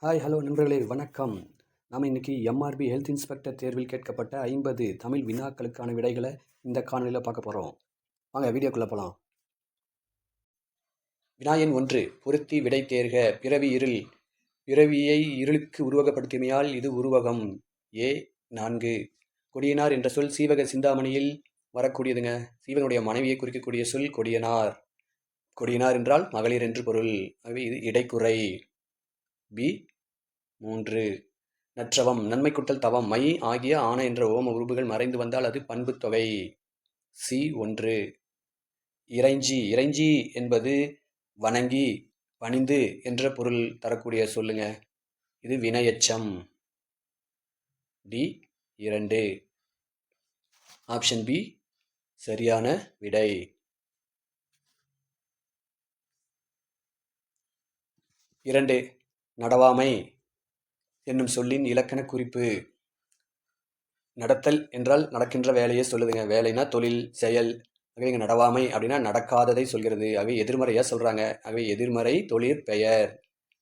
Hi hello நண்பர்களே வணக்கம். நாம் இன்றைக்கி எம்ஆர்பி ஹெல்த் இன்ஸ்பெக்டர் தேர்வில் கேட்கப்பட்ட 50 தமிழ் வினாக்களுக்கான விடைகளை இந்த காணொலியில் பார்க்க போகிறோம். வாங்க வீடியோக்குள்ளே போகலாம். வினா எண் 1, பொருத்தி விடை தேர்க. பிறவி இருள். பிறவியை இருளுக்கு உருவகப்படுத்தியமையால் இது உருவகம். ஏ 4. கொடியனார் என்ற சொல் சீவக சிந்தாமணியில் வரக்கூடியதுங்க. சீவகனுடைய மனைவியை குறிக்கக்கூடிய சொல் கொடியனார். கொடியனார் என்றால் மகளிர் என்று பொருள். ஆகவே இது இடைக்குறை. பி 3. நற்றவம். நன்மை குட்டல் தவம். மை ஆகிய ஆன என்ற ஓம உருபுகள் மறைந்து வந்தால் அது பண்பு தொகை. சி 1. இறைஞ்சி. இறைஞ்சி என்பது வணங்கி பணிந்து என்ற பொருள் தரக்கூடிய சொல்லுங்க. இது வினையெச்சம். டி 2. ஆப்ஷன் பி சரியான விடை. 2. நடவாமை என்னும் சொல்லின் இலக்கண குறிப்பு. நடத்தல் என்றால் நடக்கின்ற வேலையை சொல்லுதுங்க. வேலைனா தொழில், செயல். ஆகவே இங்கே நடவாமை அப்படின்னா நடக்காததை சொல்கிறது. ஆகவே எதிர்மறையாக சொல்கிறாங்க. ஆகவே எதிர்மறை தொழிற்பெயர்.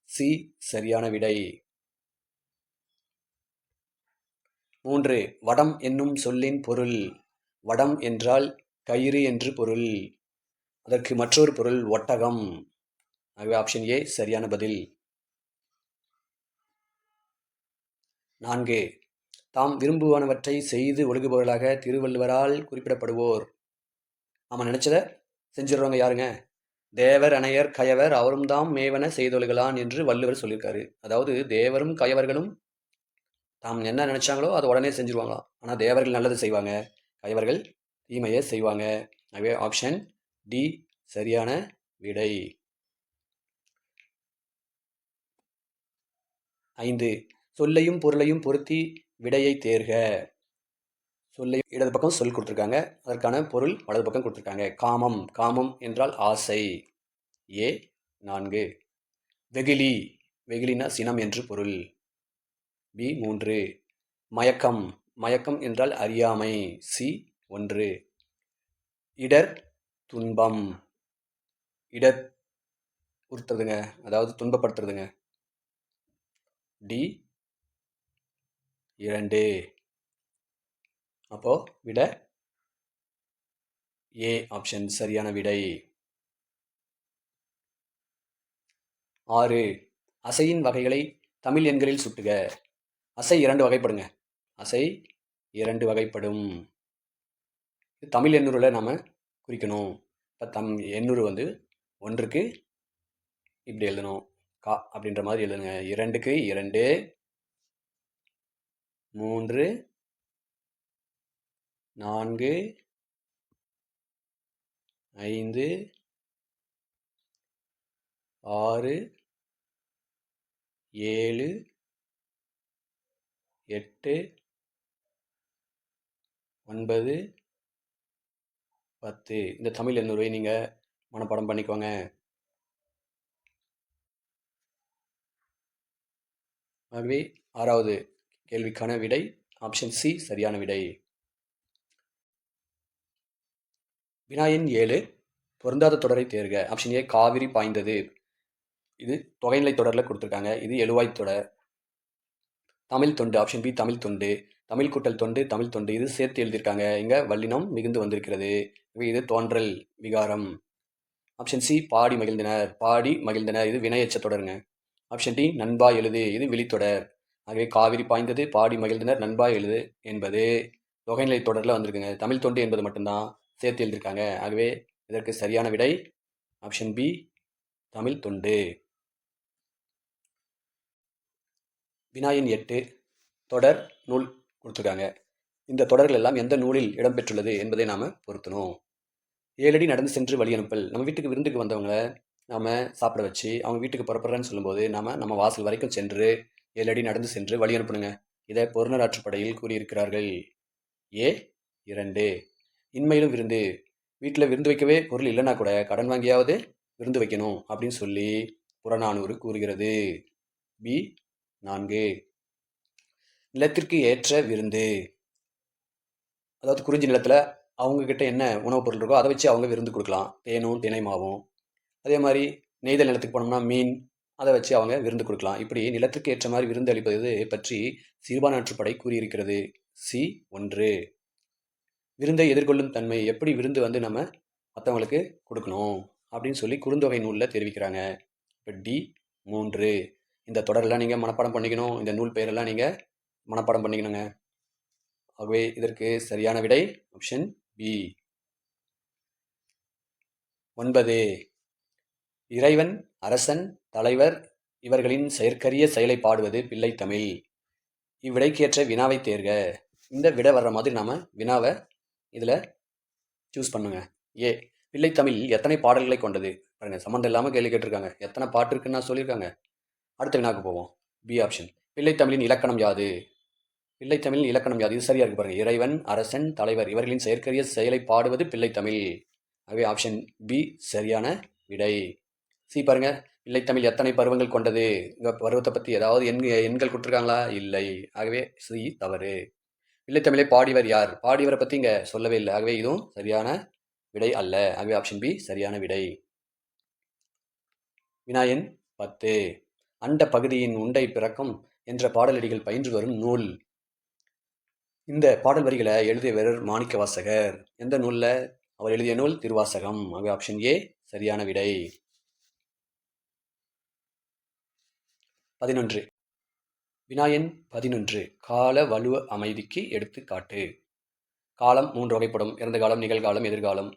சி சரியான விடை. 3. வடம் என்னும் சொல்லின் பொருள். வடம் என்றால் கயிறு என்று பொருள். அதற்கு மற்றொரு பொருள் ஒட்டகம். ஆகவே ஆப்ஷன் ஏ சரியான பதில். 4. தாம் விரும்புவனவற்றை செய்து ஒழுகுபவர்களாக திருவள்ளுவரால் குறிப்பிடப்படுவோர். ஆமாம், நினச்சதை செஞ்சிடறவங்க யாருங்க? தேவர் அணையர் கயவர் அவரும் தாம் மேவன செய்தொழுகலான் என்று வள்ளுவர் சொல்லியிருக்காரு. அதாவது தேவரும் கயவர்களும் தாம் என்ன நினைச்சாங்களோ அதை உடனே செஞ்சிருவாங்களாம். ஆனால் தேவர்கள் நல்லது செய்வாங்க, கயவர்கள் தீமையை செய்வாங்க. ஆகவே ஆப்ஷன் டி சரியான விடை. 5. சொல்லையும் பொருளையும் பொருத்தி விடையை தேர்க. சொல்லை இடது பக்கம் சொல் கொடுத்துருக்காங்க, அதற்கான பொருள் வலது பக்கம் கொடுத்துருக்காங்க. காமம். காமம் என்றால் ஆசை. ஏ 4. வெகுளி. வெகுளினா சினம் என்று பொருள். பி 3. மயக்கம். மயக்கம் என்றால் அறியாமை. சி 1. இடர் துன்பம். இடர் உறுத்துறதுங்க, அதாவது துன்பப்படுத்துறதுங்க. டி 2. அப்போ விட ஏ ஆப்ஷன் சரியான விடை. 6. அசையின் வகைகளை தமிழ் எண்களில் சுட்டுக. அசை 2 வகைப்படுங்க. அசை 2 வகைப்படும். தமிழ் எண்ணூரில் நாம் குறிக்கணும். இப்போ எண்ணூறு 1க்கு இப்படி எழுதணும், கா அப்படின்ற மாதிரி எழுதுங்க. 2க்கு 2, 3, 4, 5, 6, 7, 8, 9, 10. இந்த தமிழ் எண்ணூரை நீங்கள் மனப்பாடம் பண்ணிக்கோங்க. ஆகவே 6வது கேள்விக்கான விடை ஆப்ஷன் சி சரியான விடை. வினா எண் 7, பொருந்தாத தொடரை தேர்க. ஆப்ஷன் ஏ காவிரி பாய்ந்தது. இது தொகைநிலை தொடரில் கொடுத்துருக்காங்க. இது எழுவாய் தொடர். தமிழ் தொண்டு. ஆப்ஷன் பி தமிழ் தொண்டு. தமிழ் கூட்டல் தொண்டு தமிழ் தொண்டு. இது சேர்த்து எழுதியிருக்காங்க. இங்கே வல்லினம் மிகுந்து வந்திருக்கிறது. இது தோன்றல் விகாரம். ஆப்ஷன் சி பாடி மகிழ்ந்தனர். பாடி மகிழ்ந்தனர். இது வினையெச்ச தொடருங்க. ஆப்ஷன் டி நண்பா எழுது. இது விழித்தொடர். ஆகவே காவிரி பாய்ந்தது, பாடி மகிழ்ந்தனர், நண்பா எழுது என்பது தொகைநிலை தொடரில் வந்திருக்குங்க. தமிழ் தொண்டு என்பது மட்டும்தான் சேர்த்து எழுதியிருக்காங்க. ஆகவே இதற்கு சரியான விடை ஆப்ஷன் பி தமிழ் தொண்டு. வினா எண் 8, தொடர் நூல் கொடுத்துருக்காங்க. இந்த தொடர்கள் எல்லாம் எந்த நூலில் இடம்பெற்றுள்ளது என்பதை நாம் பொருத்தணும். 7 அடி நடந்து சென்று வழி அனுப்பல். நம்ம வீட்டுக்கு விருந்துக்கு வந்தவங்க நாம் சாப்பிட வச்சு அவங்க வீட்டுக்கு புறப்படுறேன்னு சொல்லும்போது நம்ம வாசல் வரைக்கும் சென்று 7 அடி நடந்து சென்று வழி அனுப்பணுங்க. இதை பொருணராற்றுப்படையில் கூறியிருக்கிறார்கள். ஏ 2. இன்மையிலும் விருந்து. வீட்டில் விருந்து வைக்கவே பொருள் இல்லைன்னா கூட கடன் வாங்கியாவது விருந்து வைக்கணும் அப்படின்னு சொல்லி புறநானூறு கூறுகிறது. பி 4. நிலத்திற்கு ஏற்ற விருந்து. அதாவது குறிஞ்சி நிலத்தில் அவங்கக்கிட்ட என்ன உணவுப் பொருள் இருக்கோ அதை வச்சு அவங்க விருந்து கொடுக்கலாம். தேனும் தினை மாவும். அதே மாதிரி நெய்தல் நிலத்துக்கு போனோம்னா மீன், அதை வச்சு அவங்க விருந்து கொடுக்கலாம். இப்படி நிலத்துக்கு ஏற்ற மாதிரி விருந்து அளிப்பது பற்றி சிறுபான்மையாற்றுப்படை கூறியிருக்கிறது. சி 1. விருந்தை எதிர்கொள்ளும் தன்மை, எப்படி விருந்து வந்து நம்ம மற்றவங்களுக்கு கொடுக்கணும் அப்படின்னு சொல்லி குறுந்தொகை நூலில் தெரிவிக்கிறாங்க. இப்போ டி 3. இந்த தொடரெல்லாம் நீங்கள் மனப்பாடம் பண்ணிக்கணும். இந்த நூல் பெயரெல்லாம் நீங்கள் மனப்பாடம் பண்ணிக்கணுங்க. ஆகவே இதற்கு சரியான விடை ஆப்ஷன் பி. 9. இறைவன், அரசன், தலைவர் இவர்களின் செயற்கரிய செயலை பாடுவது பிள்ளைத்தமிழ். இவ்விடைக்கேற்ற வினாவை தேர்க. இந்த விடை வர்ற மாதிரி நாம் வினாவை இதில் சூஸ் பண்ணுங்க. ஏ, பிள்ளைத்தமிழ் எத்தனை பாடல்களை கொண்டது? பாருங்கள், சம்மந்தம் இல்லாமல் கேள்வி கேட்டிருக்காங்க. எத்தனை பாட்டு இருக்குன்னு நான் சொல்லியிருக்காங்க. அடுத்த வினாக்கு போவோம். B option. பிள்ளைத்தமிழின் இலக்கணம் யாது? பிள்ளைத்தமிழின் இலக்கணம் யாது? இது சரியா இருக்கு பாருங்க. இறைவன், அரசன், தலைவர் இவர்களின் செயற்கரிய செயலை பாடுவது பிள்ளைத்தமிழ். ஆகவே ஆப்ஷன் பி சரியான விடை. சி பாருங்க, பிள்ளைத்தமிழ் எத்தனை பருவங்கள் கொண்டது? இந்த பருவத்தை பற்றி ஏதாவது எண்கள் கொடுத்துருக்காங்களா? இல்லை. ஆகவே சி தவறு. பிள்ளைத்தமிழை பாடியவர் யார்? பாடியவரை பற்றி இங்கே சொல்லவே இல்லை. ஆகவே இதுவும் சரியான விடை அல்ல. ஆகவே ஆப்ஷன் பி சரியான விடை. வினாயன் 10. அண்ட பகுதியின் உண்டை பிறக்கும் என்ற பாடலடிகள் பயின்று வரும் நூல். இந்த பாடல் வரிகளை எழுதியவர் மாணிக்கவாசகர். எந்த நூலில்? அவர் எழுதிய நூல் திருவாசகம். ஆகவே ஆப்ஷன் ஏ சரியான விடை. 11. வினாயன் 11. கால வலுவ அமைதிக்கு எடுத்துக்காட்டு. காலம் 3 வகைப்படும். இறந்த காலம், நிகழ்காலம், எதிர்காலம்.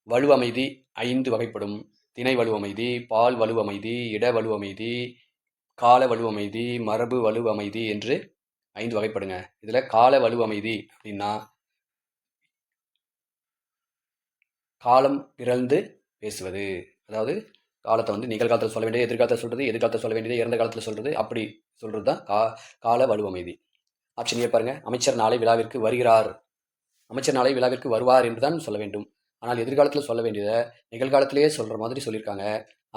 வலுவமைதி 5 வகைப்படும். திணை வலுவமைதி, பால் வலுவமைதி, இட வலுவமைதி, கால வலுவமைதி, மரபு வலுவமைதி என்று 5 வகைப்படுங்க. இதில் கால வலுவமைதி அப்படின்னா காலம் பிறந்து பேசுவது. அதாவது காலத்தை வந்து நிகழ்காலத்தில் சொல்ல வேண்டியது எதிர்காலத்தில் சொல்கிறது, எதிர்காலத்தில் சொல்ல வேண்டியது இறந்த காலத்தில் சொல்கிறது, அப்படி சொல்கிறது தான் கால வலுவமைதி. ஆப்ஷன் ஏ பாருங்க, அமைச்சர் நாளை விழாவிற்கு வருகிறார். அமைச்சர் நாளை விழாவிற்கு வருவார் என்று தான் சொல்ல வேண்டும். ஆனால் எதிர்காலத்தில் சொல்ல வேண்டியதை நிகழ்காலத்திலேயே சொல்கிற மாதிரி சொல்லியிருக்காங்க.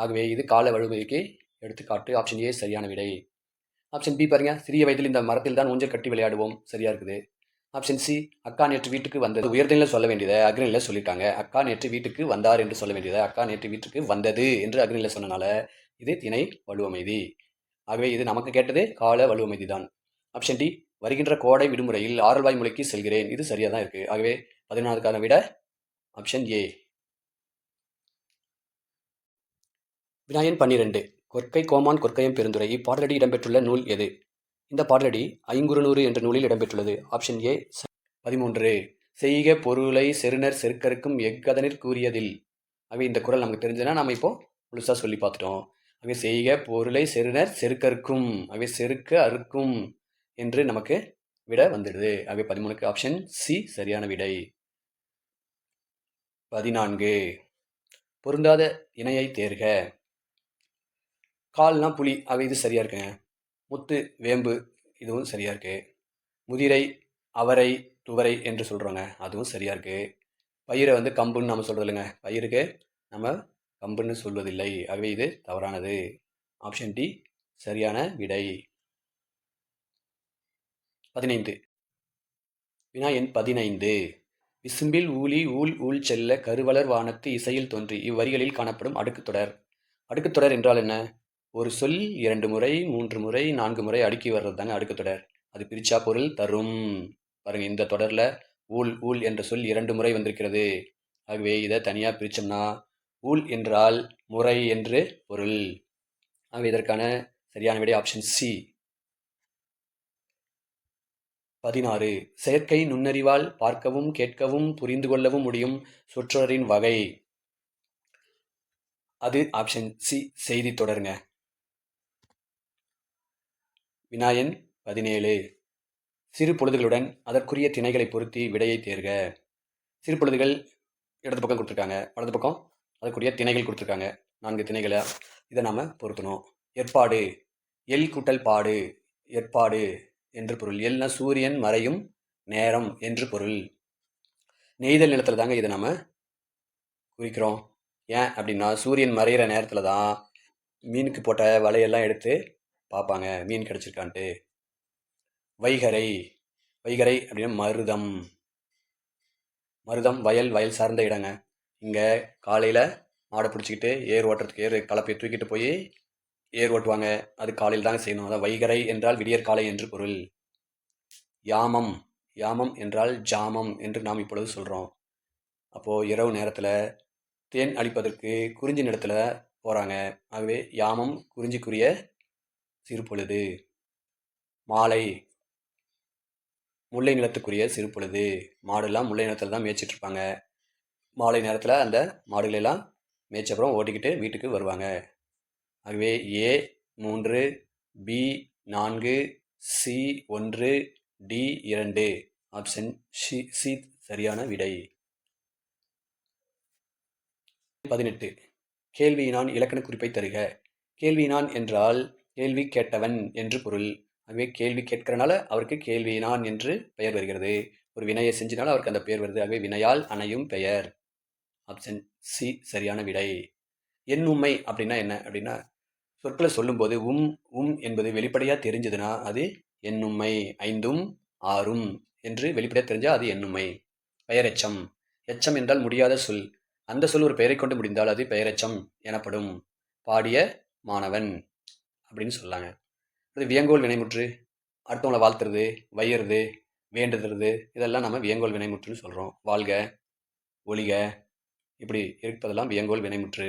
ஆகவே இது கால வலுவமைதிக்கு எடுத்துக்காட்டு. ஆப்ஷன் ஏ சரியான விடை. ஆப்ஷன் பி பாருங்க, சிறிய வயதில் இந்த மரத்தில் தான் ஊஞ்சல் கட்டி விளையாடுவோம். சரியா இருக்குது. ஆப்ஷன் சி, அக்கா நேற்று வீட்டுக்கு வந்தது. உயர்நிலையில் சொல்ல வேண்டியதை அக்னியில் சொல்லியிருக்காங்க. அக்கா நேற்று வீட்டுக்கு வந்தார் என்று சொல்ல வேண்டியதை அக்கா நேற்று வீட்டுக்கு வந்தது என்று அக்னியில் சொன்னனால இது திணை வலுவமைதி. ஆகவே இது நமக்கு கேட்டது கால வலுவமைதி தான். ஆப்ஷன் டி, வருகின்ற கோடை விடுமுறையில் ஆரல்வாய் மொழிக்கு செல்கிறேன். இது சரியா தான் இருக்கு. ஆகவே 14க்கான விட ஆப்ஷன் ஏ. வினாயன் 12. கொற்கை கோமான் கொற்கையம் பெருந்துரை இப்பாடலடி இடம்பெற்றுள்ள நூல் எது? இந்த பாடலடி ஐங்குறுநூறு என்ற நூலில் இடம்பெற்றுள்ளது. Option A. 13. செய்க பொருளை செருணர் செருக்கருக்கும் எக்கதனிற் கூறியதில். ஆகவே இந்த குறள் நமக்கு தெரிஞ்சதுன்னா நம்ம இப்போ முழுசாக சொல்லி பார்த்துட்டோம். ஆகவே செய்க பொருளை செருணர் செருக்கருக்கும், ஆகவே செருக்க அறுக்கும் என்று நமக்கு விட வந்துடுது. ஆகவே 13க்கு ஆப்ஷன் சி சரியான விடை. 14. பொருந்தாத இணையை தேர்க. கால்னா புலி, ஆகவே இது சரியா இருக்குங்க. முத்து வேம்பு, இதுவும் சரியா இருக்கு. முதிரை அவரை துவரை என்று சொல்கிறோங்க, அதுவும் சரியா இருக்கு. பயிரை வந்து கம்புன்னு நம்ம சொல்கிறது இல்லைங்க, பயிருக்கு நம்ம கம்புன்னு சொல்வதில்லை. ஆகவே இது தவறானது. ஆப்ஷன் டி சரியான விடை. 15. வினா எண் 15. விசும்பில் ஊழி ஊழ் ஊழ் செல்ல கருவளர் வானத்து இசையில் தோன்றி இவ்வரிகளில் காணப்படும் அடுக்குத்தொடர். அடுக்குத்தொடர் என்றால் என்ன? ஒரு சொல் 2 முறை 3 முறை 4 முறை அடுக்கி வர்றது தாங்க அடுக்குத்தொடர். அது பிரிச்சா பொருள் தரும். பாருங்க, இந்த தொடரில் ஊழ் ஊழ் என்ற சொல் 2 முறை வந்திருக்கிறது. ஆகவே இதை தனியாக பிரித்தோம்னா ஊழ் என்றால் முறை என்று பொருள். ஆகவே இதற்கான சரியான விடை ஆப்ஷன் சி. 16. செயற்கை நுண்ணறிவால் பார்க்கவும் கேட்கவும் புரிந்து கொள்ளவும் முடியும் சொற்றொடரின் வகை. அது ஆப்ஷன் சி செய்தி தொடருங்க. வினாயன் 17. சிறு பொழுதுகளுடன் அதற்குரிய திணைகளை பொருத்தி விடையை தேர்க. சிறு பொழுதுகள் இடது பக்கம் கொடுத்துருக்காங்க, வலது பக்கம் அதற்குரிய திணைகள் கொடுத்துருக்காங்க. 4 திணைகளை இதை நாம் பொருத்தணும். ஏற்பாடு, எல் கூட்டல் பாடு, ஏற்பாடு என்று பொருள். எல்னா சூரியன் மறையும் நேரம் என்று பொருள். நெய்தல் நிலத்தில் தாங்க இதை நம்ம குறிக்கிறோம். ஏன் அப்படின்னா சூரியன் மறைகிற நேரத்தில் தான் மீனுக்கு போட்ட வலையெல்லாம் எடுத்து பார்ப்பாங்க மீன் கிடச்சிருக்கான்ட்டு. வைகரை, வைகரை அப்படின்னா மருதம். மருதம் வயல், வயல் சார்ந்த இடங்க. இங்கே காலையில் மாடை பிடிச்சிக்கிட்டு ஏர் ஓட்டுறதுக்கு ஏர் கலப்பையை தூக்கிட்டு போய் ஏர் ஓட்டுவாங்க, அது காலையில் தாங்க செய்யணும். அதான் வைகறை என்றால் விடியற் காலை என்று பொருள். யாமம், யாமம் என்றால் ஜாமம் என்று நாம் இப்பொழுது சொல்கிறோம். அப்போது இரவு நேரத்தில் தேன் அளிப்பதற்கு குறிஞ்சி நிலத்தில் போகிறாங்க. ஆகவே யாமம் குறிஞ்சிக்குரிய சிறுபொழுது. மாலை முல்லை நிலத்துக்குரிய சிறுபொழுது. மாடுலாம் முல்லை நிலத்தில் தான் மேய்ச்சிட்டு இருப்பாங்க. மாலை நேரத்தில் அந்த மாடுகளெல்லாம் மேய்ச்சப்புறம் ஓட்டிக்கிட்டு வீட்டுக்கு வருவாங்க. ஆகவே A 3, B 4, C 1, D 2. Option C சரியான விடை. 18. கேள்வியினான் இலக்கண குறிப்பை தருக. கேள்வியினான் என்றால் கேள்வி கேட்டவன் என்று பொருள். ஆகவே கேள்வி கேட்கிறனால அவருக்கு கேள்வியினான் என்று பெயர் வருகிறது. ஒரு வினையை செஞ்சினால அவருக்கு அந்த பெயர் வருது. ஆகவே வினையால் அணையும் பெயர். ஆப்ஷன் சி சரியான விடை. எண்ணும்மை அப்படின்னா என்ன அப்படின்னா, சொற்களை சொல்லும்போது என்பது வெளிப்படையாக தெரிஞ்சதுன்னா அது எண்ணும்மை. 5, 6 என்று வெளிப்படையாக தெரிஞ்சால் அது எண்ணும்மை. பெயரெச்சம். எச்சம் என்றால் முடியாத சொல். அந்த சொல் ஒரு பெயரை கொண்டு முடிந்தால் அது பெயரெச்சம் எனப்படும். பாடிய மாணவன் அப்படின்னு சொல்லாங்க. அது வியங்கோல் வினைமுற்று. அடுத்தவங்களை வாழ்த்துறது, வையறது, வேண்டுதறது, இதெல்லாம் நம்ம வியங்கோல் வினைமுற்றுன்னு சொல்கிறோம். வாழ்க, ஒளிக, இப்படி இருப்பதெல்லாம் வியங்கோல் வினைமுற்று.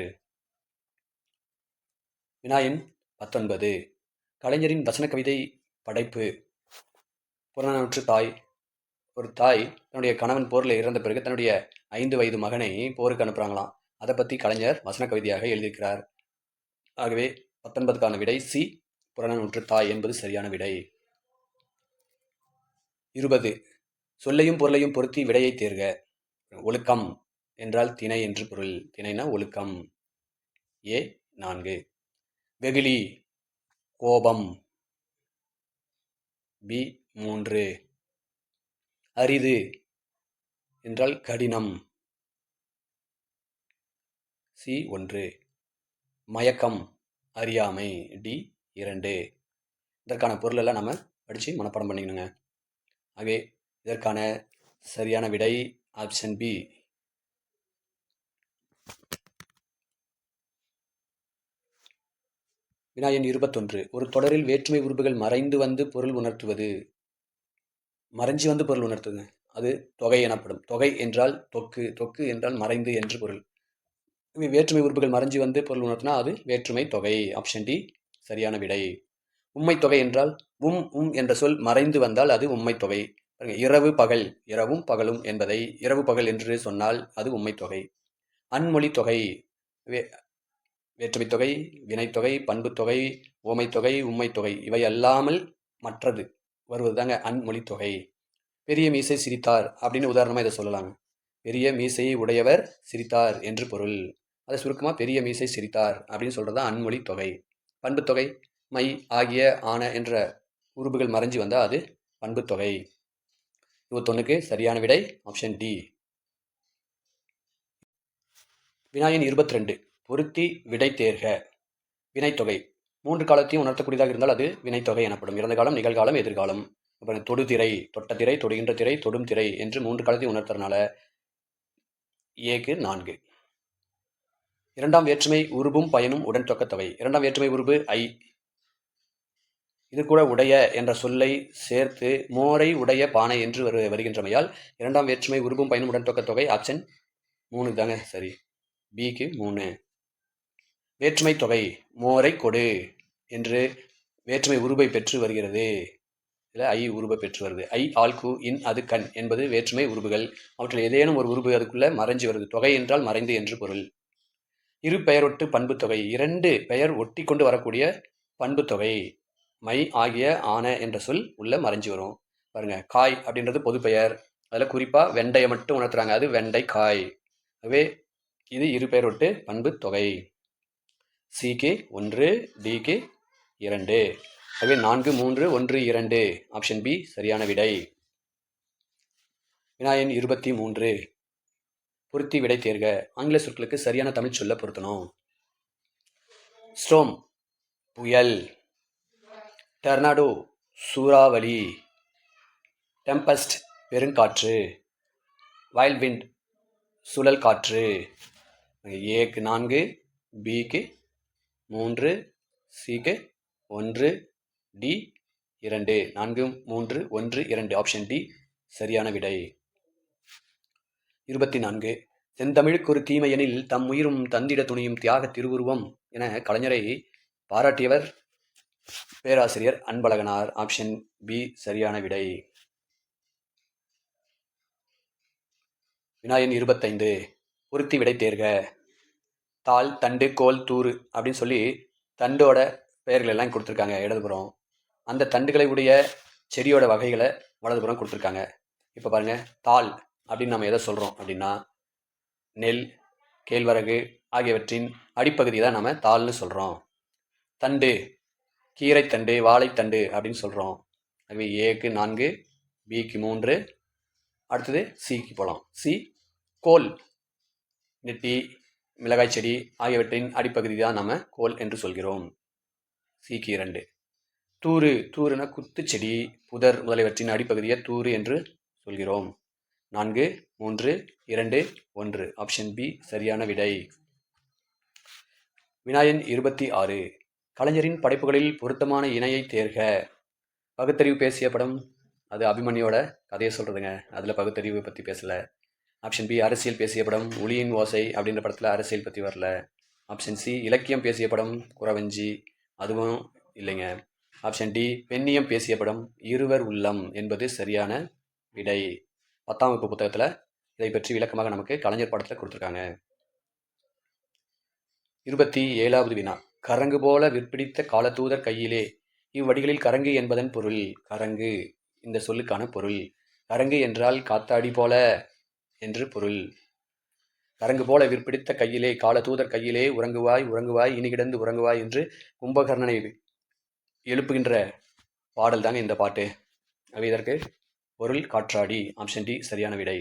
வினாயன் 19. கலைஞரின் வசன கவிதை படைப்பு. புறநானூற்று தாய். ஒரு தாய் தன்னுடைய கணவன் போரில் இறந்த பிறகு தன்னுடைய 5 வயது மகனை போருக்கு அனுப்புகிறாங்களாம். அதை பற்றி கலைஞர் வசன கவிதையாக எழுதியிருக்கிறார். ஆகவே 19க்கான விடை சி புறநானூற்று தாய் என்பது சரியான விடை. 20. சொல்லையும் பொருளையும் பொருத்தி விடையை தேர்க. ஒழுக்கம் என்றால் திணை என்று பொருள். திணைனா ஒழுக்கம். ஏ 4. வெகுளி கோபம். பி 3. அரிது என்றால் கடினம். சி 1. மயக்கம் அறியாமை. டி 2. இதற்கான பொருளெல்லாம் நம்ம படித்து மனப்பாடம் பண்ணிக்கணுங்க. ஆகவே இதற்கான சரியான விடை ஆப்ஷன் பி. வினாயன் 21. ஒரு தொடரில் வேற்றுமை உறுப்புகள் மறைந்து வந்து பொருள் உணர்த்துவது. மறைஞ்சு வந்து பொருள் உணர்த்துங்க, அது தொகை எனப்படும். தொகை என்றால் தொக்கு, தொக்கு என்றால் மறைந்து என்று பொருள். வேற்றுமை உறுப்புகள் மறைஞ்சு வந்து பொருள் உணர்த்தினா அது வேற்றுமை தொகை. ஆப்ஷன் டி சரியான விடை. உம்மை தொகை என்றால் என்ற சொல் மறைந்து வந்தால் அது உம்மை தொகை. இரவு பகல், இரவும் பகலும் என்பதை இரவு பகல் என்று சொன்னால் அது உம்மை தொகை. அன்மொழி தொகை. வேற்றுமை தொகை, வினைத்தொகை, பண்புத்தொகை, ஓமைத்தொகை, உம்மைத்தொகை இவை அல்லாமல் மற்றது வருவது தாங்க அன்மொழி தொகை. பெரிய மீசை சிரித்தார் அப்படின்னு உதாரணமாக இதை சொல்லலாங்க. பெரிய மீசையை உடையவர் சிரித்தார் என்று பொருள். அதை சுருக்கமாக பெரிய மீசை சிரித்தார் அப்படின்னு சொல்கிறது தான் அன்மொழி தொகை. பண்புத்தொகை மை ஆகிய ஆன என்ற உறுப்புகள் மறைஞ்சு வந்தால் அது பண்புத்தொகை. 21க்கு சரியான விடை ஆப்ஷன் டி. வினாயன் 22. பொருத்தி விடை தேர்க. வினைத்தொகை 3 காலத்தையும் உணர்த்தக்கூடியதாக இருந்தால் அது வினைத்தொகை எனப்படும். இறந்த காலம், நிகழ்காலம், எதிர்காலம். அப்புறம் தொடுதிரை, தொட்ட திரை, தொடுகின்ற திரை, தொடும் திரை என்று 3 காலத்தையும் உணர்த்துறதுனால ஏக்கு 4. இரண்டாம் வேற்றுமை உருபும் பயனும் உடன் தொக்கத்தொகை. இரண்டாம் வேற்றுமை உருபு ஐ. இது கூட உடைய என்ற சொல்லை சேர்த்து மோரை உடைய பானை என்று வருகின்றமையால் இரண்டாம் வேற்றுமை உருபும் பயனும் உடன் தொக்கத்தொகை ஆப்ஷன் 3 தாங்க சரி. பிக்கு 3. வேற்றுமை தொகை மோரை கொடு என்று வேற்றுமை உருபை பெற்று வருகிறது. இதில் ஐ உருபை பெற்று வருது. ஐ ஆல் கு இன் அது கண் என்பது வேற்றுமை உருபுகள். அவற்றில் ஏதேனும் ஒரு உருபு அதுக்குள்ளே மறைஞ்சு வருது. தொகை என்றால் மறைந்து என்று பொருள். இரு பெயரொட்டு பண்பு தொகை. 2 பெயர் ஒட்டி கொண்டு வரக்கூடிய பண்பு தொகை. மை ஆகிய ஆன என்ற சொல் உள்ள மறைஞ்சு வரும். பாருங்க, காய் அப்படின்றது பொது பெயர். அதில் குறிப்பாக வெண்டையை மட்டும் உணர்த்துறாங்க, அது வெண்டை காய். ஆகவே இது இரு பெயரொட்டு பண்பு தொகை. சிக்கு 1, டிக்கு 2. ஆகவே 4, 3, 1, 2 ஆப்ஷன் பி சரியான விடை. வினாயன் 23. பொருத்தி விடை தேர்க. ஆங்கில சொற்களுக்கு சரியான தமிழ் சொல்ல பொருத்தணும். ஸ்டோம் புயல், டர்னாடோ சூறாவளி, டெம்பஸ்ட் பெருங்காற்று, வைல்ட்விண்ட் சுழல் காற்று. ஏக்கு 4, பிக்கு 3, சிக்கு 1, டி 2. 4, 3, 1, 2. ஆப்ஷன் டி சரியான விடை. 24. செந்தமிழுக்கு ஒரு தீமையெனில் தம் உயிரும் தந்திட துணியும் தியாக திருவுருவம் என கலைஞரை பாராட்டியவர் பேராசிரியர் அன்பழகனார். ஆப்ஷன் பி சரியான விடை. வினாயன் 25. பொருத்தி விடை தேர்க. தாள், தண்டு, கோல், தூறு அப்படின்னு சொல்லி தண்டோட பெயர்கள் எல்லாம் கொடுத்துருக்காங்க இடதுபுறம். அந்த தண்டுகளை உடைய செடியோட வகைகளை வலதுபுறம் கொடுத்துருக்காங்க. இப்போ பாருங்க, தாள் அப்படின்னு நம்ம எதை சொல்கிறோம் அப்படின்னா நெல், கேழ்வரகு ஆகியவற்றின் அடிப்பகுதி தான் நம்ம தாள்னு சொல்கிறோம். தண்டு, கீரைத்தண்டு, வாழைத்தண்டு அப்படின்னு சொல்கிறோம். ஆகவே ஏக்கு 4, பிக்கு 3. அடுத்தது சிக்கு போகலாம். சி, கோல், நெட்டி, மிளகாய் செடி ஆகியவற்றின் அடிப்பகுதி தான் நம்ம கோல் என்று சொல்கிறோம். சிக்கு 2. தூறு, தூறுனா குத்துச்செடி, புதர் முதலியவற்றின் அடிப்பகுதியை தூறு என்று சொல்கிறோம். 4, 3, 2, 1. ஆப்ஷன் பி சரியான விடை. வினாயன் 26. கலைஞரின் படைப்புகளில் பொருத்தமான இணையை தேர்க. பகுத்தறிவு பேசிய படம், அது அபிமன்யோட கதையை சொல்கிறதுங்க. அதில் பகுத்தறிவு பற்றி பேசலை. ஆப்ஷன் பி அரசியல் பேசிய படம் ஒளியின் ஓசை அப்படின்ற படத்தில் அரசியல் பற்றி வரல. ஆப்ஷன் சி இலக்கியம் பேசிய படம் குறவஞ்சி, அதுவும் இல்லைங்க. ஆப்ஷன் டி பெண்ணியம் பேசிய படம் இருவர் உள்ளம் என்பது சரியான விடை. 10ஆம் வகுப்பு புத்தகத்தில் இதை பற்றி விளக்கமாக நமக்கு கலைஞர் படத்தில் கொடுத்துருக்காங்க. 27வது வினா. கரங்கு போல விற்பிடித்த காலத்தூதர் கையிலே. இவ்வடிகளில் கரங்கு என்பதன் பொருள். கரங்கு இந்த சொல்லுக்கான பொருள். கரங்கு என்றால் காத்தாடி போல என்று பொருள். கரங்கு போல விற்பிடித்த கையிலே, காலதூதர் கையிலே உறங்குவாய் உறங்குவாய் இனி கிடந்து உறங்குவாய் என்று கும்பகர்ணனை எழுப்புகின்ற பாடல் தாங்க இந்த பாட்டு. ஆகவே இதற்கு பொருள் காற்றாடி. ஆப்ஷன் டி சரியான விடை.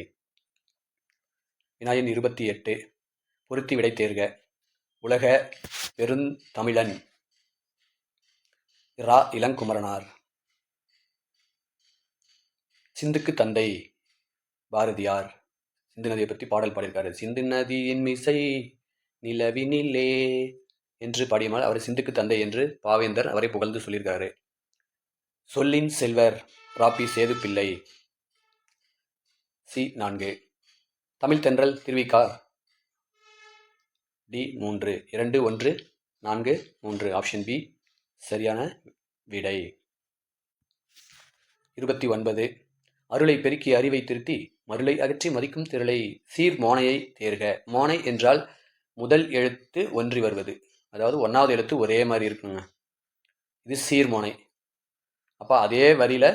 வினாயன் 28. பொருத்தி விடை தேர்க. உலக பெருந்தமிழன் ரா இளங்குமரனார். சிந்துக்கு தந்தை பாரதியார். சிந்து நதியை பற்றி பாடல் பாடியிருக்காரு. சிந்து நதியின் மிசை நிலவினிலே என்று பாடியமால் அவர் சிந்துக்கு தந்தை என்று பாவேந்தர் அவரை புகழ்ந்து சொல்லியிருக்காரு. சொல்லின் செல்வர் ராபி சேதுப்பிள்ளை. சி 4. தமிழ் தென்றல் திருவிக்கா. டி 3. 2, 1, 4, 3. ஆப்ஷன் பி சரியான விடை. 29. அருளை பெருக்கி அறிவை திருத்தி மருளை அகற்றி மதிக்கும் திரளை சீர் மோனையை தேர்க. மோனை என்றால் முதல் எழுத்து ஒன்றி வருவது, அதாவது 1வது எழுத்து ஒரே மாதிரி இருக்குங்க. இது சீர்மோனை. அப்போ அதே வரியில்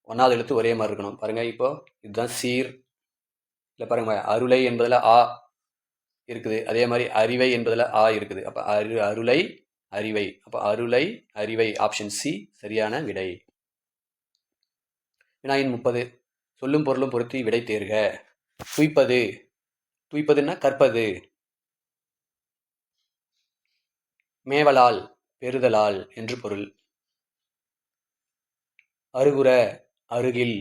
1வது எழுத்து ஒரே மாதிரி இருக்கணும். பாருங்க, இப்போ இதுதான் சீர். இல்லை பாருங்க, அருளை என்பதில் ஆ இருக்குது, அதே மாதிரி அறிவை என்பதில் ஆ இருக்குது. அப்போ அருளை அறிவை. அப்போ அருளை அறிவை. ஆப்ஷன் சி சரியான விடை. வினாயின் 30. சொல்லும் பொருளும் பொருத்தி விடை தேர்க. துய்ப்பது. துய்ப்பதுன்னா கற்பது. மேவலால் பெறுதலால் என்று பொருள். அருகுற அருகில்.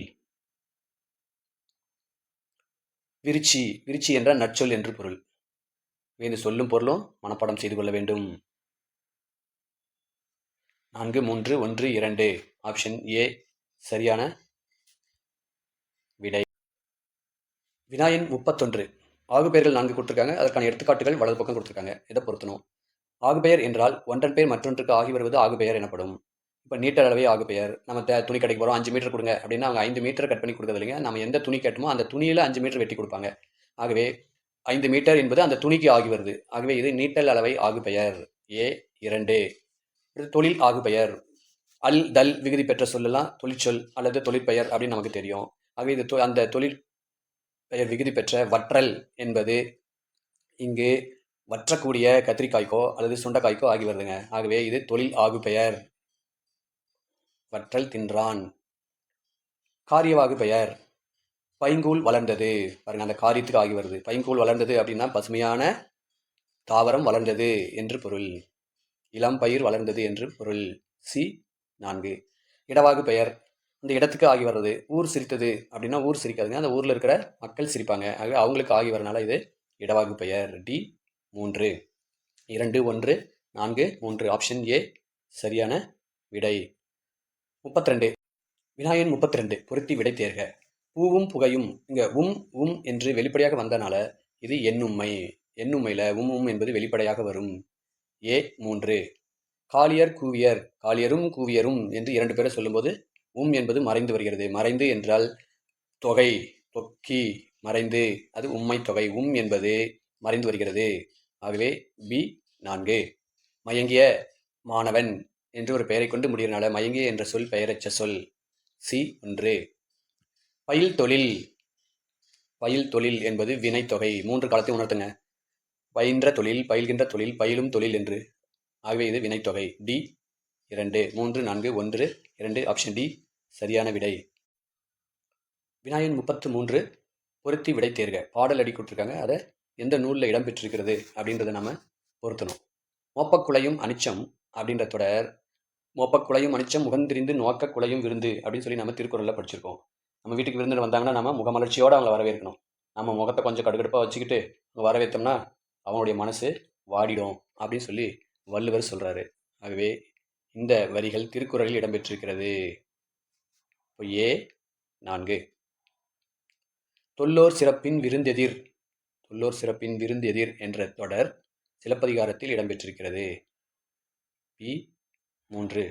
விருச்சி. விருச்சி என்றால் நற்சொல் என்று பொருள். இந்த சொல்லும் பொருளும் மனப்பாடம் செய்து கொள்ள வேண்டும். 4, 3, 1, 2. ஆப்ஷன் ஏ சரியான விடை. வினாயன் 31. ஆகுபெயர்கள் 4 கொடுத்துருக்காங்க. அதற்கான எடுத்துக்காட்டுகள் வலது பக்கம் கொடுத்துருக்காங்க. இதை பொருத்தணும். ஆகுபெயர் என்றால் ஒன்றன் பேர் மற்றொன்றுக்கு ஆகி வருவது ஆகுபெயர் எனப்படும். இப்போ மீட்டர் அளவே ஆகுபெயர். நம்ம துணி கடைக்கு போகிறோம், 5 மீட்டர் கொடுங்க அப்படின்னா அவங்க 5 மீட்டர் கட் பண்ணி கொடுக்குறது இல்லைங்க. நம்ம எந்த துணி கேட்டுமோ அந்த துணியில் 5 மீட்டர் வெட்டி கொடுப்பாங்க. ஆகவே 5 மீட்டர் என்பது அந்த துணிக்கு ஆகி வருது. ஆகவே இது நீட்டல் அளவை ஆகுபெயர். ஏ 2. தொழில் ஆகுபெயர். அல் தல் விகுதி பெற்ற சொல்லலாம் தொழிற்சொல் அல்லது தொழிற்பெயர் அப்படின்னு நமக்கு தெரியும். ஆகவே இது அந்த தொழில் பெயர் விகுதி பெற்ற வற்றல் என்பது இங்கு வற்றக்கூடிய கத்திரிக்காய்க்கோ அல்லது சுண்டைக்காய்க்கோ ஆகி வருதுங்க. ஆகவே இது தொழில் ஆகுபெயர். வற்றல் தின்றான். காரியவாகு பெயர். பைங்கூல் வளர்ந்தது. பாருங்க, அந்த காரியத்துக்கு ஆகி வருது. பைங்கூல் வளர்ந்தது அப்படின்னா பசுமையான தாவரம் வளர்ந்தது என்று பொருள். இளம் பயிர் வளர்ந்தது என்று பொருள். சி 4. இடவாகு பெயர். அந்த இடத்துக்கு ஆகி வர்றது. ஊர் சிரித்தது அப்படின்னா ஊர் சிரிக்காதுங்க, அந்த ஊரில் இருக்கிற மக்கள் சிரிப்பாங்க. ஆகவே அவங்களுக்கு ஆகி வரனால இது இடவாகு பெயர். டி 3. 2, 1, 4, 3. ஆப்ஷன் ஏ சரியான விடை. 32. வினாயன் 32 பொருத்தி விடை தேர்க. பூவும் புகையும் இங்க என்று வெளிப்படையாக வந்தனால இது எண்ணும்மை. எண்ணும்மையில என்பது வெளிப்படையாக வரும். ஏ 3. காளியர் கூவியர், காளியரும் கூவியரும் என்று 2 பேரை சொல்லும்போது என்பது மறைந்து வருகிறது. மறைந்து என்றால் தொகை, தொக்கி, மறைந்து, அது உம்மை தொகை. என்பது மறைந்து வருகிறது. ஆகவே பி 4. மயங்கிய மாணவன் என்று ஒரு பெயரை கொண்டு முடிகிறனால மயங்கிய என்ற சொல் பெயரச்ச சொல். சி 1. பயில் தொழில், பயில் தொழில் என்பது வினைத்தொகை. 3 காலத்தை உணர்த்துங்க. பயின்ற தொழில், பயில்கின்ற தொழில், பயிலும் தொழில் என்று. ஆகவே இது வினைத்தொகை. டி 2. 3, 4, 1, 2 ஆப்ஷன் டி சரியான விடை. வினாயன் 33 பொருத்தி விடை தேர்க. பாடல் அடி கொடுத்துருக்காங்க, அதை எந்த நூலில் இடம்பெற்றிருக்கிறது அப்படின்றத நம்ம பொருத்தணும். மோப்பக்குலையும் அனிச்சம் அப்படின்ற தொடர், மோப்பக்குலையும் அனிச்சம் முகந்திரிந்து நோக்க குலையும் விருந்து அப்படின்னு சொல்லி நம்ம திருக்குறளில் படிச்சிருக்கோம். நம்ம வீட்டுக்கு விருந்தினர் வந்தாங்கன்னா நம்ம முகமலர்ச்சியோடு அவங்கள வரவேற்கணும். நம்ம முகத்தை கொஞ்சம் கடுகடுப்பாக வச்சுக்கிட்டு வரவேற்றோம்னா அவனுடைய மனசு வாடிடும் அப்படின்னு சொல்லி வள்ளுவர் சொல்கிறாரு. ஆகவே இந்த வரிகள் திருக்குறளில் இடம்பெற்றிருக்கிறது. இப்போ ஏ 4. தொல்லோர் சிறப்பின் விருந்தெதிர், தொல்லோர் சிறப்பின் விருந்தெதிர் என்ற தொடர் சிலப்பதிகாரத்தில் இடம்பெற்றிருக்கிறது. பி 3.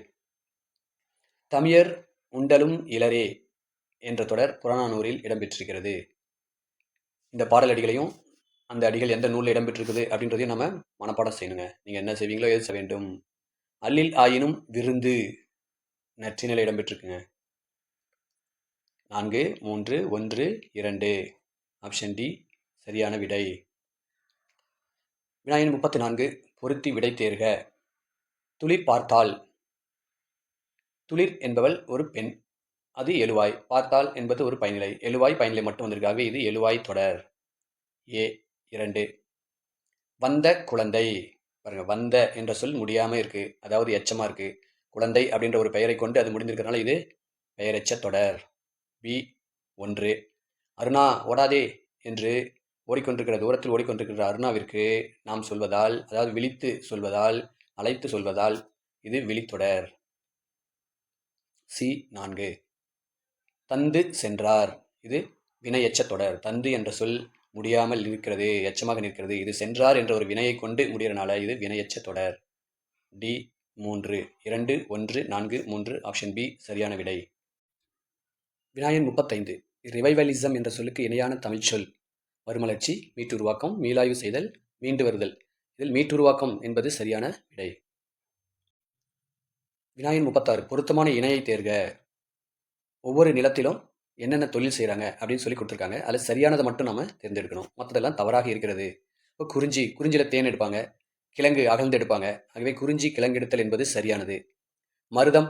தமியர் உண்டலும் இலரே என்ற தொடர் புறநானூறில் இடம்பெற்றிருக்கிறது. இந்த பாடல் அடிகளையும் அந்த அடிகள் எந்த நூலில் இடம்பெற்றிருக்குது அப்படின்றதையும் நம்ம மனப்பாடம் செய்யணுங்க. நீங்கள் என்ன செய்வீங்களோ எழுத வேண்டும். அல்லில் ஆயினும் விருந்து நற்றினில் இடம்பெற்றிருக்குங்க. 4, 3, 1, 2 ஆப்ஷன் டி சரியான விடை. வினாயன் 34 பொருத்தி விடை தேர்க. துளிர் பார்த்தால், துளிர் என்பவள் ஒரு பெண், அது எழுவாய். பார்த்தால் என்பது ஒரு பயனிலை. எழுவாய் பயனிலை மட்டும் வந்திருக்காங்க. இது எழுவாய் தொடர். ஏ 2. வந்த குழந்தை, பாருங்க, வந்த என்ற சொல் முடியாமல் இருக்கு, அதாவது எச்சமா இருக்கு. குழந்தை அப்படின்ற ஒரு பெயரை கொண்டு அது முடிந்திருக்கிறதுனால இது பெயரெச்ச தொடர். பி 1. அருணா ஓடாதே என்று ஓடிக்கொண்டிருக்கிற, தூரத்தில் ஓடிக்கொண்டிருக்கிற அருணாவிற்கு நாம் சொல்வதால், அதாவது விழித்து சொல்வதால், அழைத்து சொல்வதால் இது விழித்தொடர். சி 4. தந்து சென்றார், இது வினையெச்ச தொடர். தந்து என்ற சொல் முடியாமல் இருக்கிறது, எச்சமாக நிற்கிறது. இது சென்றார் என்ற ஒரு வினையை கொண்டு முடிகிறனால இது வினையெச்ச தொடர். டி 3. 2, 1, 4, 3 ஆப்ஷன் பி சரியான விடை. வினாயன் 35 ரிவைவலிசம் என்ற சொல்லுக்கு இணையான தமிழ்ச்சொல். மறுமலர்ச்சி, மீட்டுருவாக்கம், மீளாய்வு செய்தல், மீண்டு வருதல். இதில் மீட்டுருவாக்கம் என்பது சரியான விடை. வினாயன் 36 பொருத்தமான இணையை தேர்க. ஒவ்வொரு நிலத்திலும் என்னென்ன தொழில் செய்கிறாங்க அப்படின்னு சொல்லி கொடுத்துருக்காங்க. அதில் சரியானதை மட்டும் நம்ம தேர்ந்தெடுக்கணும். மற்றதெல்லாம் தவறாக இருக்கிறது. இப்போ குறிஞ்சியில் தேன் எடுப்பாங்க, கிழங்கு அகழ்ந்து எடுப்பாங்க. ஆகவே குறிஞ்சி கிழங்கெடுத்தல் என்பது சரியானது. மருதம்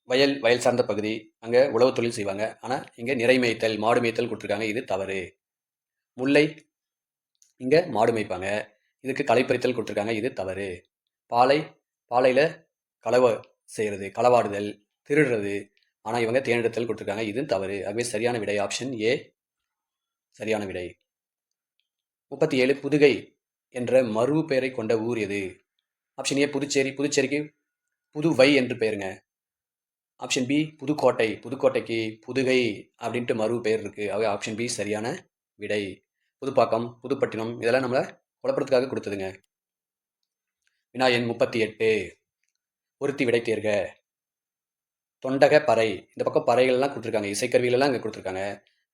வயல் சார்ந்த பகுதி, அங்கே உழவு தொழில் செய்வாங்க. ஆனால் இங்கே நிறை மேய்த்தல், மாடு மேய்த்தல் கொடுத்துருக்காங்க, இது தவறு. முல்லை இங்கே மாடு மேய்ப்பாங்க, இதுக்கு களைப்பறித்தல் கொடுத்துருக்காங்க, இது தவறு. பாலையில் களவு செய்கிறது, களவாடுதல், திருடுறது. ஆனால் இவங்க தேர்ந்தெடுத்தல் கொடுத்துருக்காங்க, இது தவறு. ஆகவே சரியான விடை ஆப்ஷன் ஏ சரியான விடை. 37 புதுகை என்ற மறு பெயரை கொண்ட ஊர் எது? ஆப்ஷன் ஏ புதுச்சேரி, புதுச்சேரிக்கு புதுவை என்று பெயருங்க. ஆப்ஷன் பி புதுக்கோட்டை, புதுக்கோட்டைக்கு புதுகை அப்படின்ட்டு மறு பெயர் இருக்குது. ஆகவே ஆப்ஷன் பி சரியான விடை. புதுப்பாக்கம், புதுப்பட்டினம் இதெல்லாம் நம்மளை குழப்பறதுக்காக கொடுத்ததுங்க. வினாயன் 38 பொருத்தி விடை தேர்க. தொண்டக பறை, இந்த பக்கம் பறைகள்லாம் கொடுத்துருக்காங்க, இசைக்கருவிகளெல்லாம் இங்கே கொடுத்துருக்காங்க.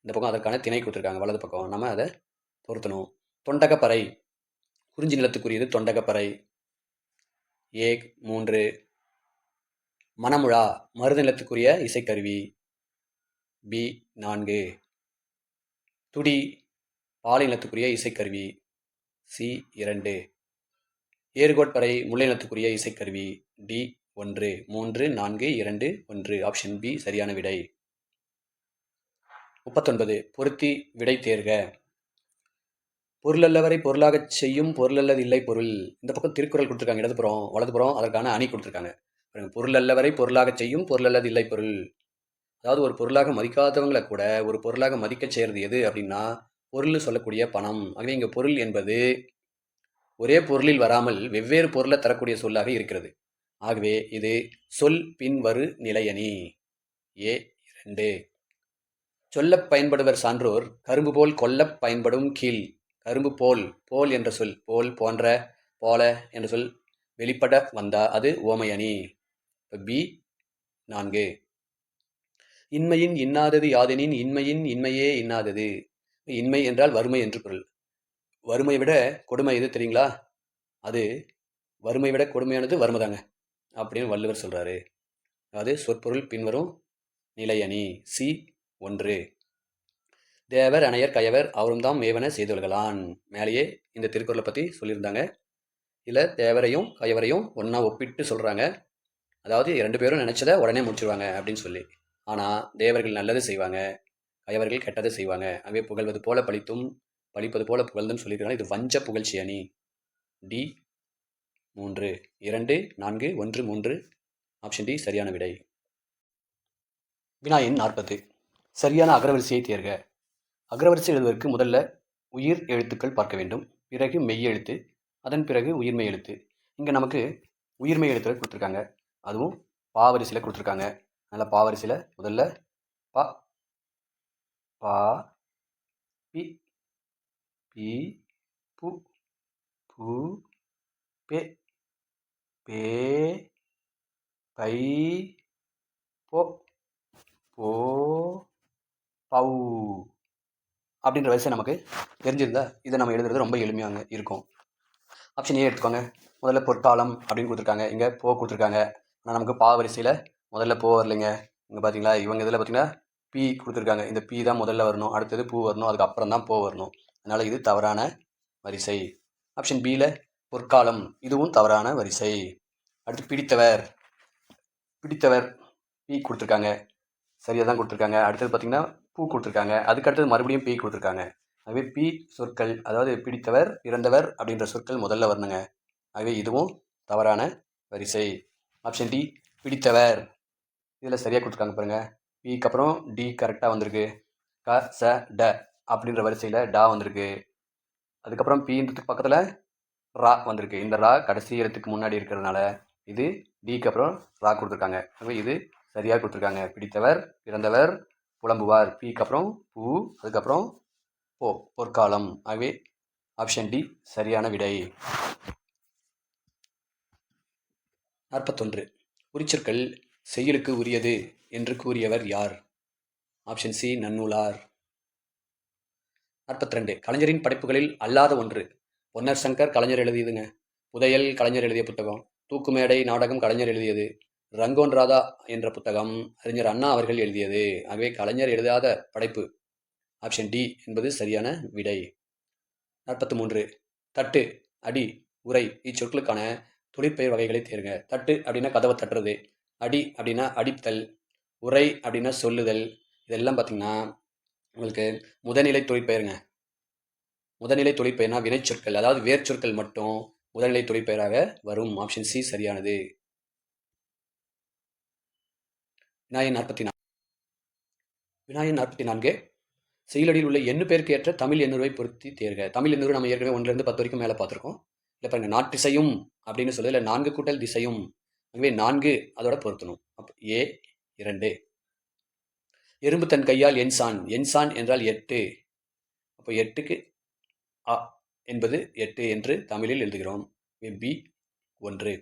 இந்த பக்கம் அதற்கான திணை கொடுத்துருக்காங்க வலது பக்கம். நம்ம அதை பொருத்தணும். தொண்டகப்பறை குறிஞ்சி நிலத்துக்குரியது தொண்டகப்பறை. ஏ 3. மணமுழா மருத நிலத்துக்குரிய இசைக்கருவி. பி 4. துடி பாலை நிலத்துக்குரிய இசைக்கருவி. சி 2. ஏறுகோட்பறை முல்லை நிலத்துக்குரிய இசைக்கருவி. டி 1. 3, 4, 2, 1 ஆப்ஷன் பி சரியான விடை. 39 பொருத்தி விடை தேர்க. பொருளல்லவரை பொருளாகச் செய்யும் பொருளல்லது இல்லை பொருள். இந்த பக்கம் திருக்குறள் கொடுத்துருக்காங்க இடதுபுறம், வலதுபுறம் அதற்கான அணி கொடுத்துருக்காங்க. பொருளல்லவரை பொருளாகச் செய்யும் பொருளல்லது இல்லை பொருள். அதாவது ஒரு பொருளாக மதிக்காதவங்களை கூட ஒரு பொருளாக மதிக்க செய்கிறது எது அப்படின்னா பொருள் சொல்லக்கூடிய பணம். ஆகவே இங்கே பொருள் என்பது ஒரே பொருளில் வராமல் வெவ்வேறு பொருளை தரக்கூடிய சொல்லாக இருக்கிறது. ஆகவே இது சொல் பின்வரு நிலையணி. ஏ 2. சொல்லப் பயன்படுவர் சான்றோர் கரும்பு போல் கொல்லப் பயன்படும் கீழ். கரும்பு போல், போல் என்ற சொல், போல், போன்ற, போல என்ற சொல் வெளிப்பட வந்தா அது ஓமையணி. பி 4. இன்மையின் இன்னாதது யாதெனின் இன்மையின் இன்மையே இன்னாதது. இன்மை என்றால் வறுமை என்று பொருள். வறுமையை விட கொடுமை எது தெரியுங்களா? அது வறுமை விட கொடுமையானது வறுமைதாங்க அப்படின்னு வள்ளுவர் சொல்றாரு. அது சொற்பொருள் பின்வரும் நிலையணி. சி 1. தேவர் அணையர் கயவர் அவரும் தாம் மேவன செய்தொழுகலான். மேலேயே இந்த திருக்குறளை பற்றி சொல்லியிருந்தாங்க. இதில் தேவரையும் கயவரையும் ஒன்றா ஒப்பிட்டு சொல்கிறாங்க. அதாவது 2 பேரும் நினச்சதை உடனே முடிச்சிருவாங்க அப்படின்னு சொல்லி. ஆனால் தேவர்கள் நல்லது செய்வாங்க, கயவர்கள் கெட்டது செய்வாங்க. அவை புகழ்வது போல பழித்தும் பழிப்பது போல புகழ்ந்தும் சொல்லியிருக்காங்க. இது வஞ்ச புகழ்ச்சி அணி. டி 3. 2, 4, 1, 3. ஆப்ஷன் டி சரியான விடை. வினா எண் 40. சரியான அகரவரிசையை தேர்க. அகரவரிசை எழுதுவதற்கு முதல்ல உயிர் எழுத்துக்கள் பார்க்க வேண்டும், பிறகு மெய் எழுத்து, அதன் பிறகு உயிர்மெய் எழுத்து. இங்கே நமக்கு உயிர்மெய் எழுத்துக்கள் கொடுத்துருக்காங்க, அதுவும் பாவரிசையில் கொடுத்துருக்காங்க. அதனால் பாவரிசையில் முதல்ல ப, பா, பி, பி, பு, பூ, பே, பே, பை, போ, போ, பௌ அப்படின்ற வரிசை நமக்கு தெரிஞ்சிருந்தா இதை நம்ம எழுதுறது ரொம்ப எளிமையாக இருக்கும். ஆப்ஷன் ஏ எடுத்துக்கோங்க. முதல்ல பொற்காலம் அப்படின்னு கொடுத்துருக்காங்க, இங்கே போ கொடுத்துருக்காங்க. ஆனால் நமக்கு பா வரிசையில் முதல்ல போ வரலைங்க. இங்கே பார்த்தீங்களா, இவங்க இதில் பார்த்தீங்கன்னா பி கொடுத்துருக்காங்க. இந்த பி தான் முதல்ல வரணும், அடுத்தது பூ வரணும், அதுக்கப்புறம் தான் போ வரணும். அதனால் இது தவறான வரிசை. ஆப்ஷன் பியில் பொற்காலம், இதுவும் தவறான வரிசை. அடுத்து பிடித்தவர், பிடித்தவர் பி கொடுத்துருக்காங்க, சரியாக தான் கொடுத்துருக்காங்க. அடுத்தது பார்த்தீங்கன்னா பூ கொடுத்துருக்காங்க, அதுக்கு அடுத்தது மறுபடியும் பி கொடுத்துருக்காங்க. ஆகவே பி சொற்கள், அதாவது பிடித்தவர், இறந்தவர் அப்படின்ற சொற்கள் முதல்ல வரணுங்க. ஆகவே இதுவும் தவறான வரிசை. ஆப்ஷன் டி பிடித்தவர், இதில் சரியாக கொடுத்துருக்காங்க பாருங்கள். பிக்கு அப்புறம் டி கரெக்டாக வந்திருக்கு. க ச ட அப்படின்ற வரிசையில் டா வந்திருக்கு. அதுக்கப்புறம் பின்றதுக்கு பக்கத்தில் ரா வந்திருக்கு. இந்த ரா கடைசி இடத்துக்கு முன்னாடி இருக்கிறதுனால இது டிக்கு அப்புறம் ரா கொடுத்துருக்காங்க. ஆகவே இது சரியாக கொடுத்துருக்காங்க. பிடித்தவர், இறந்தவர், புலம்புவார், பிக்கு அப்புறம் பூ, அதுக்கப்புறம் போ, பொற்காலம். ஆகவே ஆப்ஷன் டி சரியான விடை. 41. குறிச்சொற்கள் செய்யுளுக்கு உரியது என்று கூறியவர் யார்? ஆப்ஷன் சி நன்னூலார். 42. கலைஞரின் படைப்புகளில் அல்லாத ஒன்று. பொன்னர் சங்கர் கலைஞர் எழுதியதுங்க. புதையல் கலைஞர் எழுதிய புத்தகம். தூக்குமேடை நாடகம் கலைஞர் எழுதியது. ரங்கோன் ராதா என்ற புத்தகம் அறிஞர் அண்ணா அவர்கள் எழுதியது. ஆகவே கலைஞர் எழுதாத படைப்பு ஆப்ஷன் டி என்பது சரியான விடை. 43. தட்டு, அடி, உரை இச்சொற்களுக்கான தொழிற்பெயர் வகைகளை தேர்க. தட்டு அப்படின்னா கதவை தட்டுறது, அடி அப்படின்னா அடித்தல், உரை அப்படின்னா சொல்லுதல். இதெல்லாம் பார்த்தீங்கன்னா உங்களுக்கு முதல்நிலை தொழிற்பெயருங்க. முதல்நிலை தொழிற்பெயர்னா வினைச்சொற்கள், அதாவது வேர்ச்சொற்கள் மட்டும் முதல்நிலை தொழிற்பெயராக வரும். ஆப்ஷன் சி சரியானது. வினாயன் 44. வினாயன் 44. செயலடியில் உள்ள எண்ணு பேருக்கு ஏற்ற தமிழ் எண்ணுருவை பொருத்தி தேர்க. தமிழ் எண்ணுரு நம்ம ஏற்கனவே 1 to 10 வரைக்கும் மேலே பார்த்துருக்கோம். இல்லை பாருங்க, நாட்டிசையும் அப்படின்னு சொல்லுது, இல்லை 4 கூட்டல் திசையும். ஆகவே 4 அதோட பொருத்தணும். அப்போ ஏ 2. எறும்பு தன் கையால் எண்சான், எண்சான் என்றால் 8. அப்போ 8க்கு அ என்பது 8 என்று தமிழில் எழுதுகிறோம். பி 1.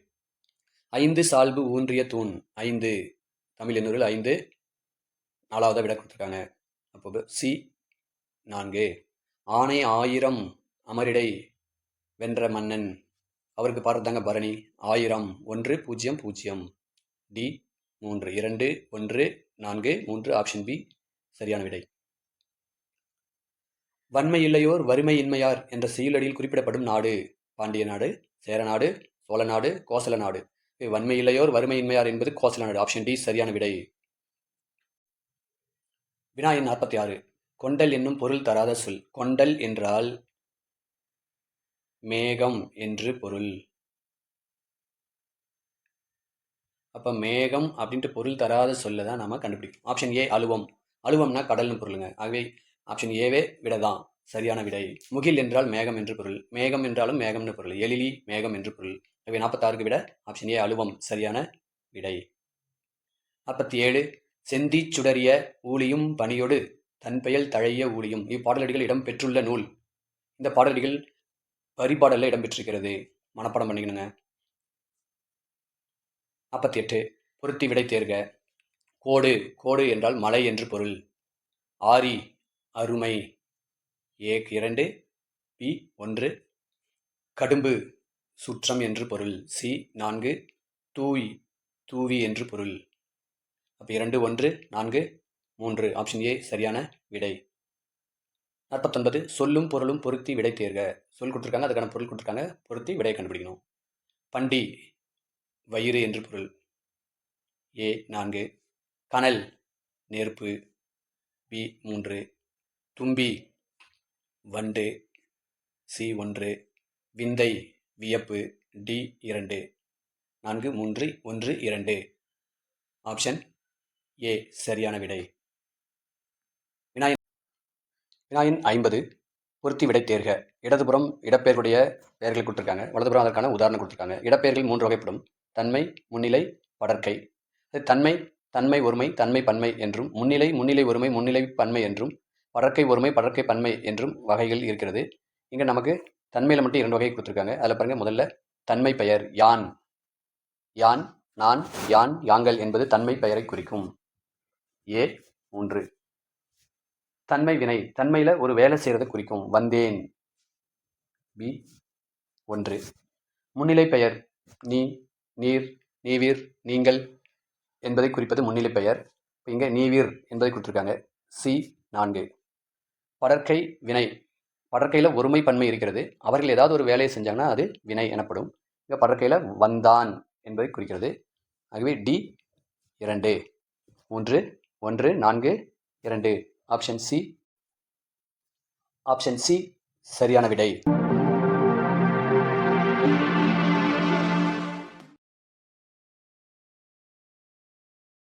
5 சால்பு ஊன்றிய தூண், 5 தமிழ் எண்ணூரில் 5 4வதாக விட கொடுத்துருக்காங்க. அப்போ சி 4. ஆனை 1000 அமரிடை வென்ற மன்னன், அவருக்கு பாடுறதாங்க பரணி. 1000 1 0 0. டி 3. 2 1 4 3. ஆப்ஷன் பி சரியான விடை. வன்மை இல்லையோர் வறுமை இன்மையார் என்ற செய்யுளடியில் குறிப்பிடப்படும் நாடு. பாண்டிய நாடு, சேர நாடு, சோழ நாடு, கோசல நாடு. வன்மை இல்லையோர் வறுமை இன்மையார் என்பது கோசல நாடு. ஆப்ஷன் டி சரியான விடை. வினா எண் 46. கொண்டல் என்னும் பொருள் தராத சொல். கொண்டல் என்றால் மேகம் என்று பொருள். அப்போ மேகம் அப்படின்ட்டு பொருள் தராத சொல்ல தான் நம்ம கண்டுபிடிக்கணும். ஆப்ஷன் ஏ அலுவம். அலுவம்னா கடல்னு பொருளுங்க. ஆகவே ஆப்ஷன் ஏவே விடதான் சரியான விடை. முகில் என்றால் மேகம் என்று பொருள். மேகம் என்றாலும் மேகம்னு பொருள். எழிலி மேகம் என்று பொருள். எனவே 46க்கு விட ஆப்ஷன் ஏ அலுவம் சரியான விடை. 47 செந்திச் சுடரிய ஊழியும் பணியொடு தன்பெயல் தழைய ஊழியும். இப்பாடலடிகள் இடம்பெற்றுள்ள நூல். இந்த பாடலடிகள் பரிபாடலில் இடம்பெற்றிருக்கிறது. மனப்பாடம் பண்ணிக்கணுங்க. 48 பொருத்தி விடை தேர்க. கோடு கோடு என்றால் மலை என்று பொருள். ஆரி அருமை. ஏக்கு 2 பி 1. கடும்பு சுற்றம் என்று பொருள். சி 4. தூய் தூவி என்று பொருள். அப்போ 2 1 4 3 ஆப்ஷன் ஏ சரியான விடை. 49 சொல்லும் பொருளும் பொருத்தி விடை தேர்க. சொல் கொடுத்துருக்காங்க, அதுக்கான பொருள் கொடுத்துருக்காங்க, பொருத்தி விடையை கண்டுபிடிக்கணும். பண்டி வயிறு என்று பொருள். ஏ 4. கனல் நெருப்பு. பி 3. தும்பி வண்டு. சி 1. விந்தை வியப்பு. டி 2. 4 3 1 2 ஆப்ஷன் ஏ சரியான விடை. வினாயன் 50 பொருத்தி விடை தேர்க. இடதுபுறம் இடப்பெயர்களுடைய பெயர்களை கொடுத்துருக்காங்க, வலதுபுறம் அதற்கான உதாரணம் கொடுத்துருக்காங்க. இடப்பெயர்கள் 3 வகைப்படும். தன்மை, முன்னிலை, படர்க்கை. தன்மை தன்மை ஒருமை தன்மை பன்மை என்றும், முன்னிலை முன்னிலை ஒருமை முன்னிலை பன்மை என்றும், படர்க்கை ஒருமை படர்க்கை பன்மை என்றும் வகைகள் இருக்கிறது. இங்கே நமக்கு தன்மையில் மட்டும் 2 வகை கொடுத்துருக்காங்க. அதில் பாருங்க, முதல்ல தன்மை பெயர் யான். யான் நான் யான் யாங்கள் என்பது தன்மை பெயரை குறிக்கும். ஏ 3. தன்மை வினை தன்மையில் ஒரு வேலை செய்கிறத குறிக்கும். வந்தேன். பி 1. முன்னிலை பெயர் நீ நீர் நீவீர் நீங்கள் என்பதை குறிப்பது முன்னிலை பெயர். இங்கே நீவீர் என்பதை கொடுத்துருக்காங்க. சி 4. படர்க்கை வினை படற்கையில் ஒருமை பன்மை இருக்கிறது. அவர்கள் ஏதாவது ஒரு வேலையை செஞ்சாங்கன்னா அது வினை எனப்படும். இங்கே படற்கையில் வந்தான் என்பதை குறிக்கிறது. ஆகவே டி 2 3 1 4 2 ஆப்ஷன் சி சரியான விடை.